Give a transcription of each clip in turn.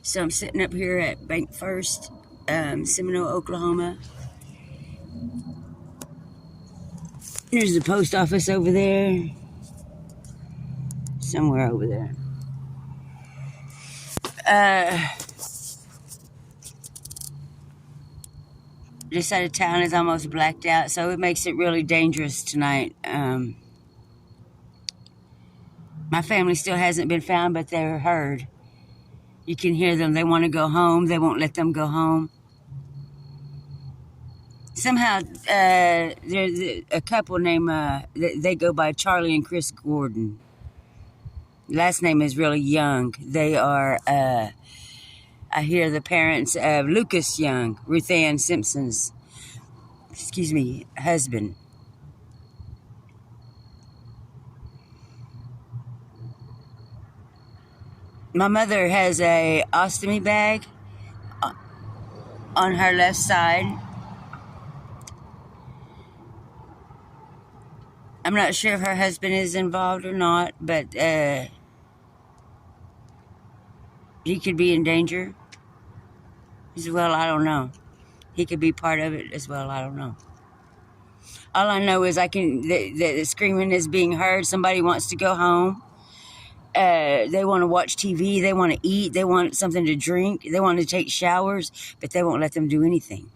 So I'm sitting up here at Bank First, Seminole, Oklahoma. There's the post office over there. Somewhere over there. This side of town is almost blacked out, so it makes it really dangerous tonight. My family still hasn't been found, but they're heard. You can hear them. They want to go home. They won't let them go home. Somehow, there's a couple named, they go by Charlie and Chris Gordon. Last name is really Young. They are, I hear the parents of Lucas Young, Ruth Ann Simpson's, husband. My mother has a ostomy bag on her left side. I'm not sure if her husband is involved or not, but he could be in danger as well. I don't know. He could be part of it as well. I don't know. All I know is the screaming is being heard. Somebody wants to go home. They want to watch TV. They want to eat. They want something to drink. They want to take showers, but they won't let them do anything.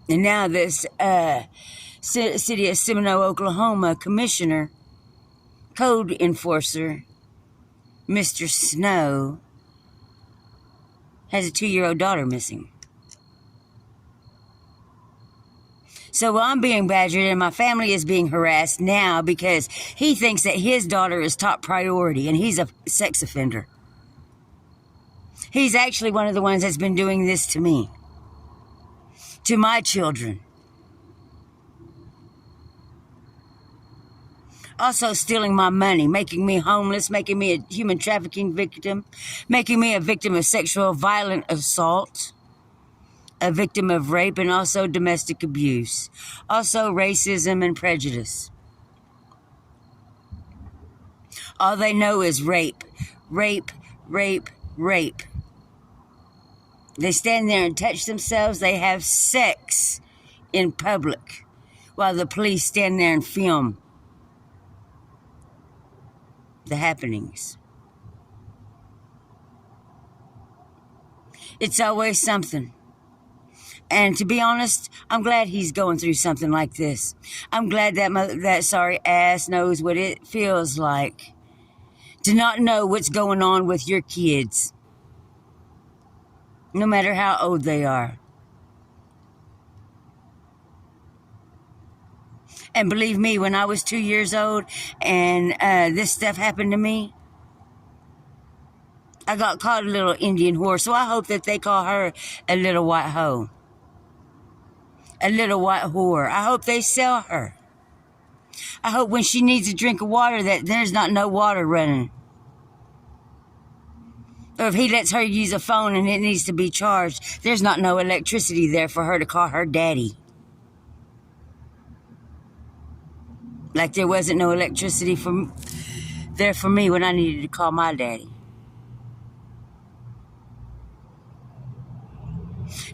And now this city of Seminole, Oklahoma commissioner, code enforcer, Mr. Snow, has a 2-year-old daughter missing. So I'm being badgered and my family is being harassed now because he thinks that his daughter is top priority and he's a sex offender. He's actually one of the ones that's been doing this to me, to my children. Also stealing my money, making me homeless, making me a human trafficking victim, making me a victim of sexual violent assault, a victim of rape, and also domestic abuse. Also racism and prejudice. All they know is rape, rape, rape, rape. They stand there and touch themselves. They have sex in public while the police stand there and film the happenings. It's always something. And to be honest, I'm glad he's going through something like this. I'm glad that sorry ass knows what it feels like to not know what's going on with your kids, no matter how old they are. And believe me, when I was 2 years old and this stuff happened to me, I got called a little Indian whore. So I hope that they call her a little white hoe. A little white whore. I hope they sell her. I hope when she needs a drink of water that there's not no water running. Or if he lets her use a phone and it needs to be charged, there's not no electricity there for her to call her daddy. Like there wasn't no electricity there for me when I needed to call my daddy.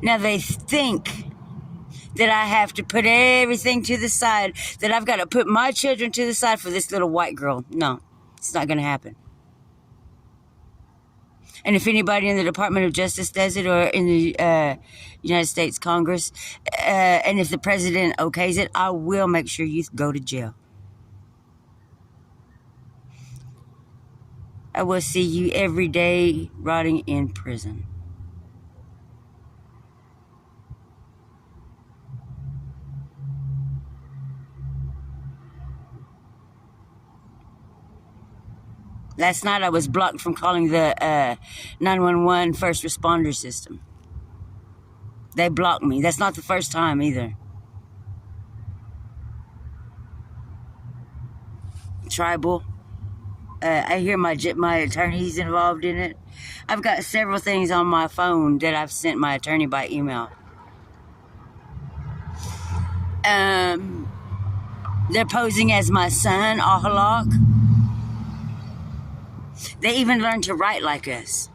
Now they think that I have to put everything to the side, that I've got to put my children to the side for this little white girl. No, it's not going to happen. And if anybody in the Department of Justice does it, or in the United States Congress, and if the president okays it, I will make sure you go to jail. I will see you every day rotting in prison. Last night I was blocked from calling the 911 first responder system. They blocked me. That's not the first time either. Tribal. I hear my attorney's involved in it. I've got several things on my phone that I've sent my attorney by email. Um, they're posing as my son, Ahalak. They even learned to write like us.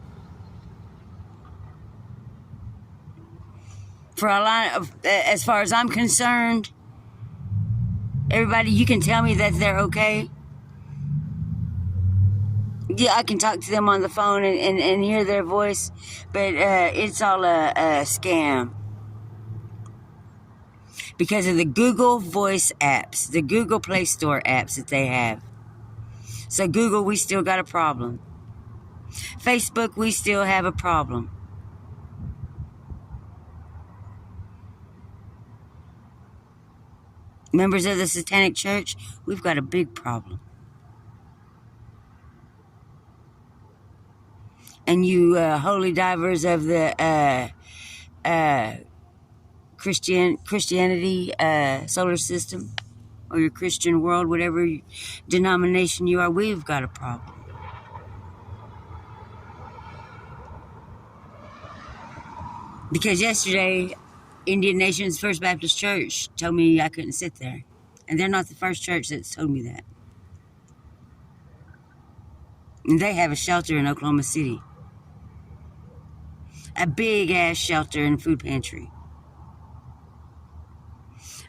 For a lot of, as far as I'm concerned, everybody, you can tell me that they're okay. Yeah, I can talk to them on the phone and hear their voice, but it's all a scam. Because of the Google Voice apps, the Google Play Store apps that they have. So Google, we still got a problem. Facebook, we still have a problem. Members of the Satanic Church, we've got a big problem. And you holy divers of the Christianity solar system, or your Christian world, whatever denomination you are, we've got a problem. Because yesterday, Indian Nation's First Baptist Church told me I couldn't sit there. And they're not the first church that's told me that. And they have a shelter in Oklahoma City. A big-ass shelter and food pantry.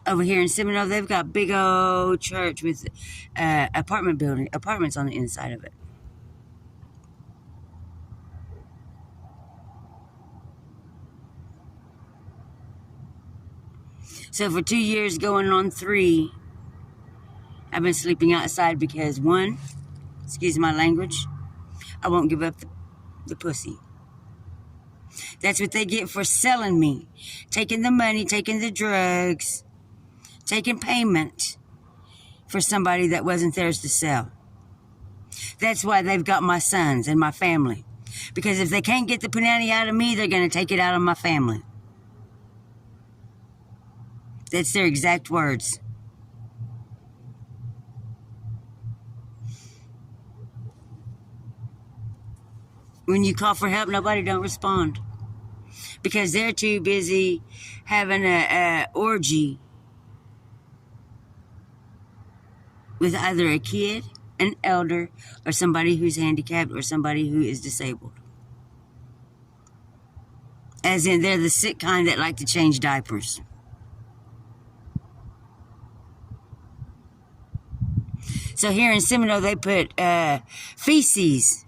Over here in Seminole, they've got big old church with apartments on the inside of it. So for 2 years going on 3, I've been sleeping outside because 1, excuse my language, I won't give up the pussy. That's what they get for selling me. Taking the money, taking the drugs, taking payment for somebody that wasn't theirs to sell. That's why they've got my sons and my family. Because if they can't get the punani out of me, they're going to take it out of my family. That's their exact words. When you call for help, nobody don't respond. Because they're too busy having a orgy with either a kid, an elder, or somebody who's handicapped, or somebody who is disabled. As in, they're the sick kind that like to change diapers. So here in Seminole, they put feces.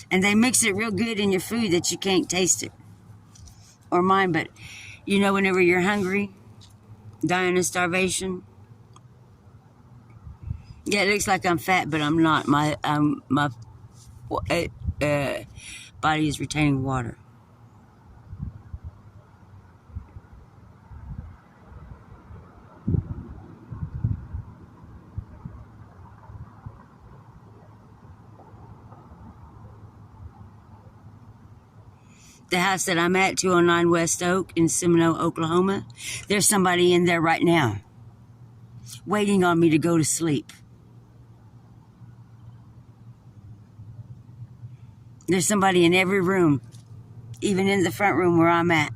And they mix it real good in your food that you can't taste it. Or mine, but you know, whenever you're hungry, dying of starvation. Yeah, it looks like I'm fat, but I'm not. My body is retaining water. The house that I'm at, 209 West Oak in Seminole, Oklahoma, there's somebody in there right now waiting on me to go to sleep. There's somebody in every room, even in the front room where I'm at.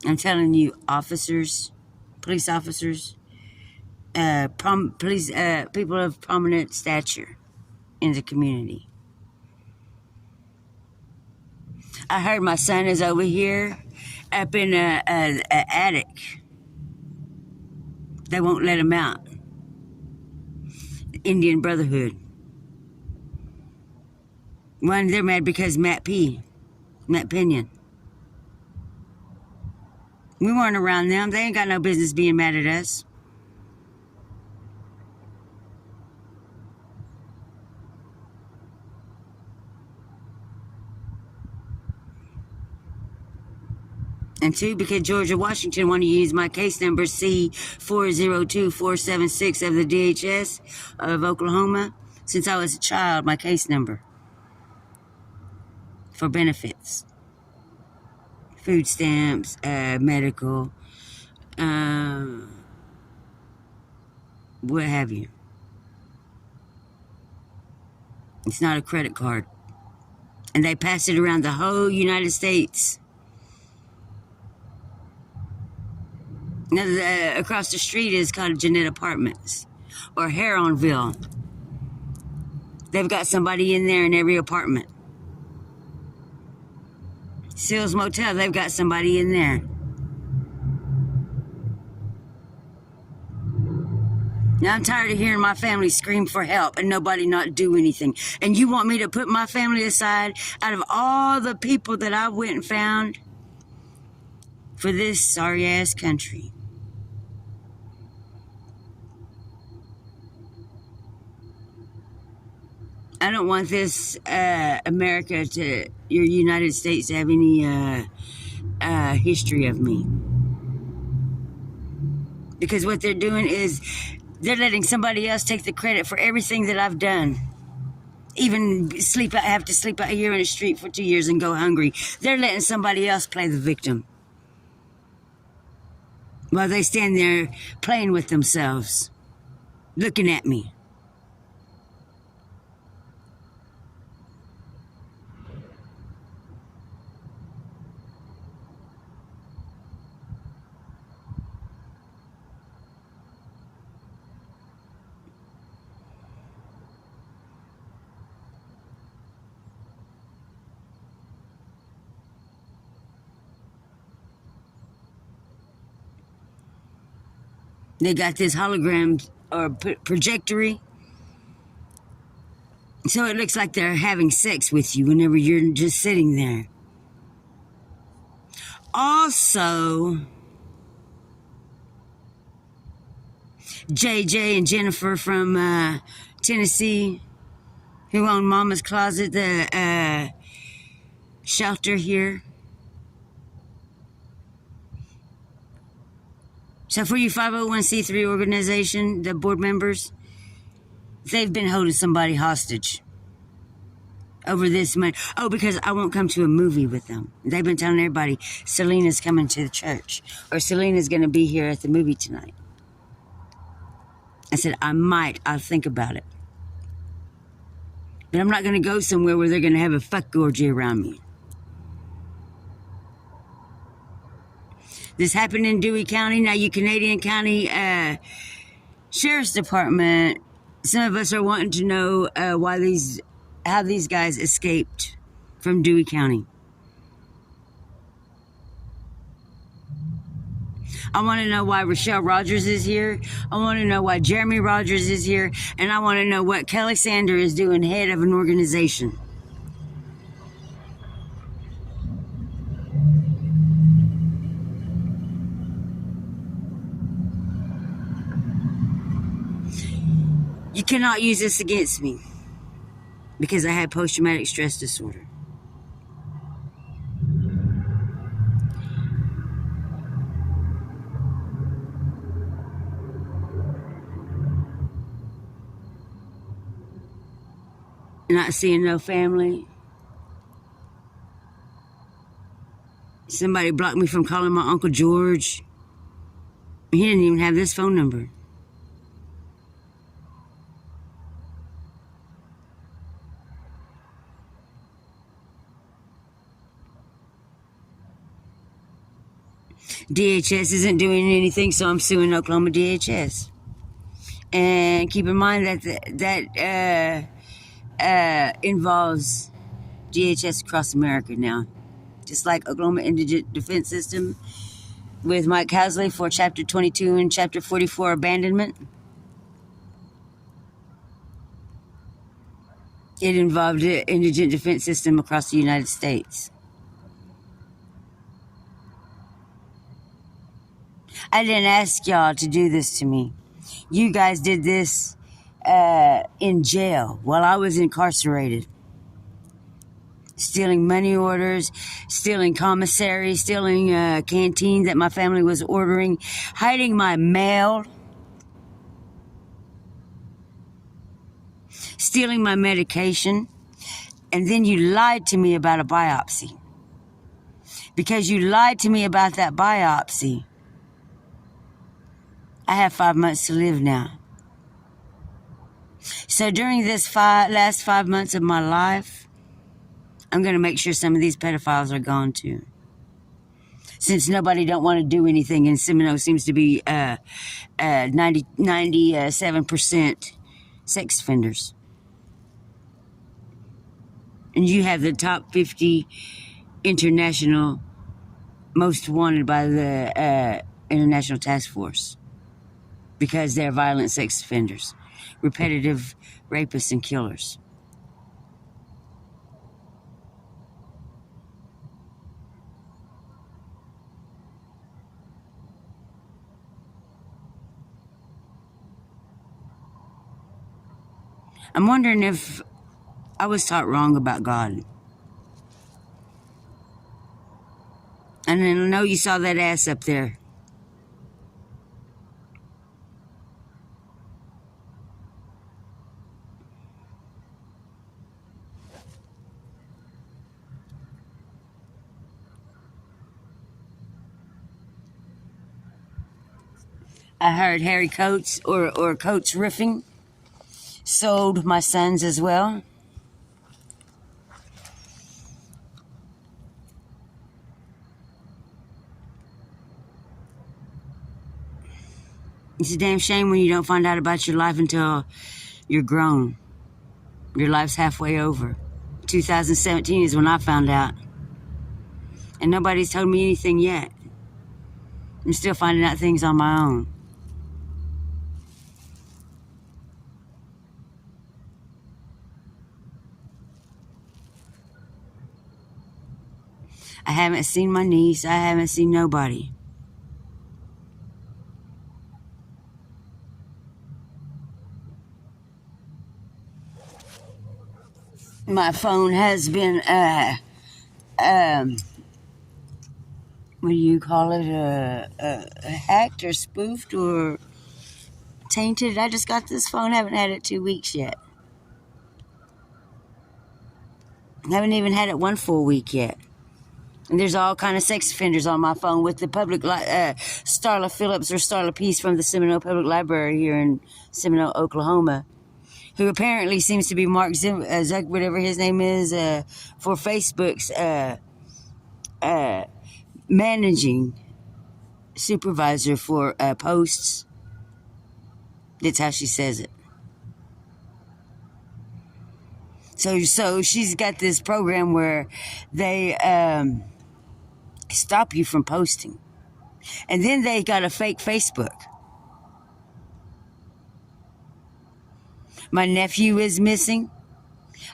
I'm telling you, officers, police officers, people of prominent stature in the community. I heard my son is over here up in a attic. They won't let him out. Indian Brotherhood. One, they're mad because Matt Pinion. We weren't around them. They ain't got no business being mad at us. And 2, because Georgia Washington wanted to use my case number C402476 of the DHS of Oklahoma since I was a child, my case number for benefits. Food stamps, medical, what have you. It's not a credit card. And they passed it around the whole United States. Now, across the street is called Jeanette Apartments or Heronville. They've got somebody in there in every apartment. Seals Motel, they've got somebody in there. Now I'm tired of hearing my family scream for help and nobody not do anything. And you want me to put my family aside out of all the people that I went and found for this sorry-ass country? I don't want this America to, your United States, to have any history of me. Because what they're doing is they're letting somebody else take the credit for everything that I've done. Even have to sleep out here in the street for 2 years and go hungry. They're letting somebody else play the victim. While they stand there playing with themselves, looking at me. They got this hologram or projectory. So it looks like they're having sex with you whenever you're just sitting there. Also, JJ and Jennifer from Tennessee, who own Mama's Closet, the shelter here. So for you 501c3 organization, the board members, they've been holding somebody hostage over this money. Oh, because I won't come to a movie with them. They've been telling everybody Selena's coming to the church or Selena's going to be here at the movie tonight. I said, I'll think about it. But I'm not going to go somewhere where they're going to have a fuck orgy around me. This happened in Dewey County. Now, you Canadian County Sheriff's Department, some of us are wanting to know how these guys escaped from Dewey County. I want to know why Rochelle Rogers is here. I want to know why Jeremy Rogers is here. And I want to know what Kelly Sander is doing, head of an organization. You cannot use this against me because I had post-traumatic stress disorder. Not seeing no family. Somebody blocked me from calling my Uncle George. He didn't even have this phone number. DHS isn't doing anything, so I'm suing Oklahoma DHS. And keep in mind that involves DHS across America now. Just like Oklahoma Indigent Defense System with Mike Housley for Chapter 22 and Chapter 44 abandonment. It involved the Indigent Defense System across the United States. I didn't ask y'all to do this to me. You guys did this in jail while I was incarcerated. Stealing money orders, stealing commissary, stealing canteen that my family was ordering, hiding my mail, stealing my medication, and then you lied to me about a biopsy. Because you lied to me about that biopsy, I have 5 months to live now. So during this last 5 months of my life, I'm going to make sure some of these pedophiles are gone too. Since nobody don't want to do anything, and Seminole seems to be 97% sex offenders. And you have the top 50 international most wanted by the International Task Force because they're violent sex offenders, repetitive rapists and killers. I'm wondering if I was taught wrong about God. And I know you saw that ass up there. I heard Harry Coates or Coates Riffing sold my sons as well. It's a damn shame when you don't find out about your life until you're grown. Your life's halfway over. 2017 is when I found out. And nobody's told me anything yet. I'm still finding out things on my own. I haven't seen my niece. I haven't seen nobody. My phone has been, what do you call it, hacked or spoofed or tainted. I just got this phone, haven't had it 2 weeks yet. Haven't even had it 1 full week yet. And there's all kind of sex offenders on my phone with the public, Starla Phillips or Starla Peace from the Seminole Public Library here in Seminole, Oklahoma, who apparently seems to be Mark Zuck, whatever his name is, for Facebook's managing supervisor for posts. That's how she says it. So she's got this program where they stop you from posting. And then they got a fake Facebook. My nephew is missing.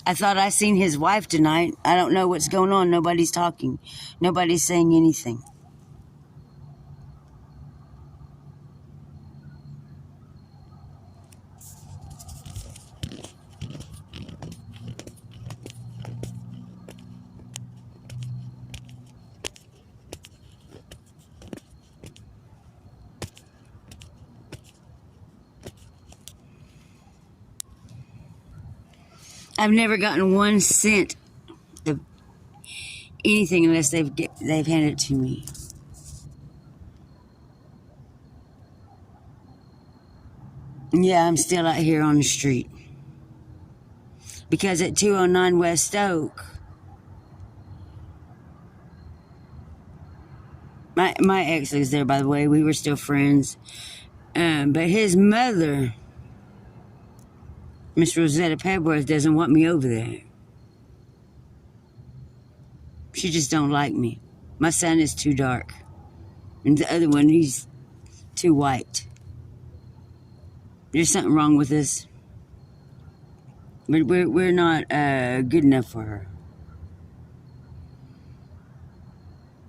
I thought I seen his wife tonight. I don't know what's going on. Nobody's talking. Nobody's saying anything. I've never gotten 1 cent of anything unless they've handed it to me. Yeah, I'm still out here on the street. Because at 209 West Oak, my ex was there, by the way. We were still friends. But his mother, Miss Rosetta Pebworth, doesn't want me over there. She just don't like me. My son is too dark. And the other one, he's too white. There's something wrong with us. But we're not good enough for her.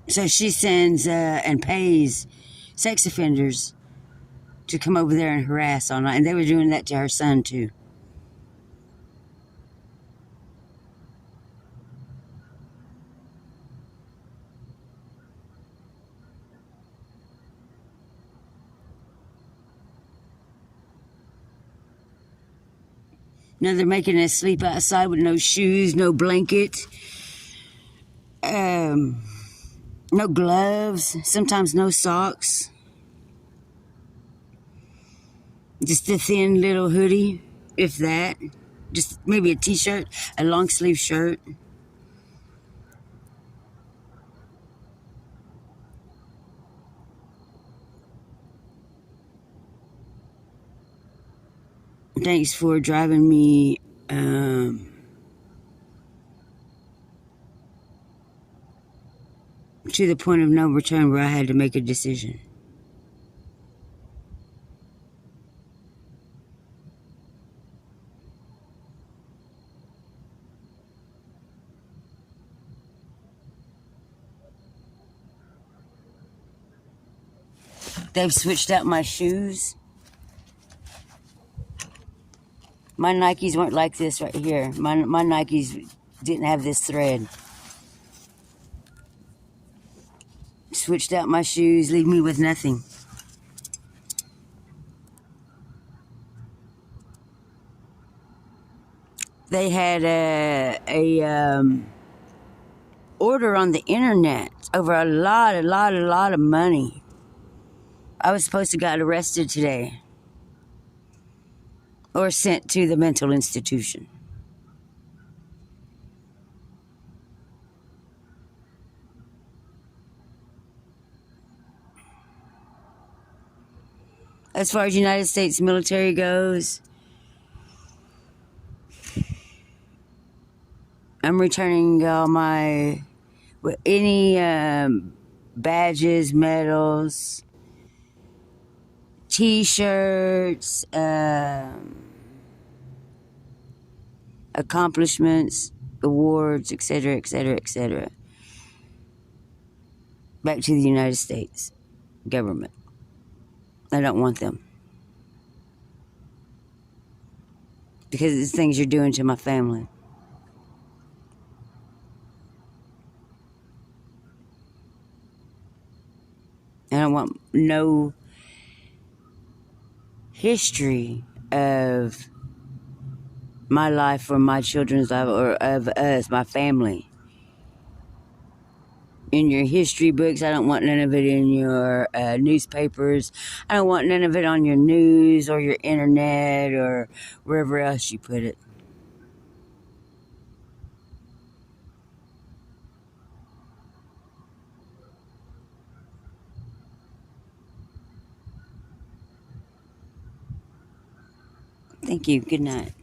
So she sends and pays sex offenders to come over there and harass all night. And they were doing that to her son, too. Now they're making us sleep outside with no shoes, no blanket, no gloves, sometimes no socks. Just a thin little hoodie, if that. Just maybe a t-shirt, a long sleeve shirt. Thanks for driving me to the point of no return where I had to make a decision. They've switched out my shoes. My Nikes weren't like this right here. My Nikes didn't have this thread. Switched out my shoes, leave me with nothing. They had a order on the internet over a lot of money. I was supposed to get arrested today or sent to the mental institution. As far as United States military goes, I'm returning all my any badges, medals, T-shirts, accomplishments, awards, etc., etc., etc. back to the United States government. I don't want them. Because it's things you're doing to my family. I don't want no history of my life or my children's life or of us, my family. In your history books, I don't want none of it in your newspapers. I don't want none of it on your news or your internet or wherever else you put it. Thank you. Good night.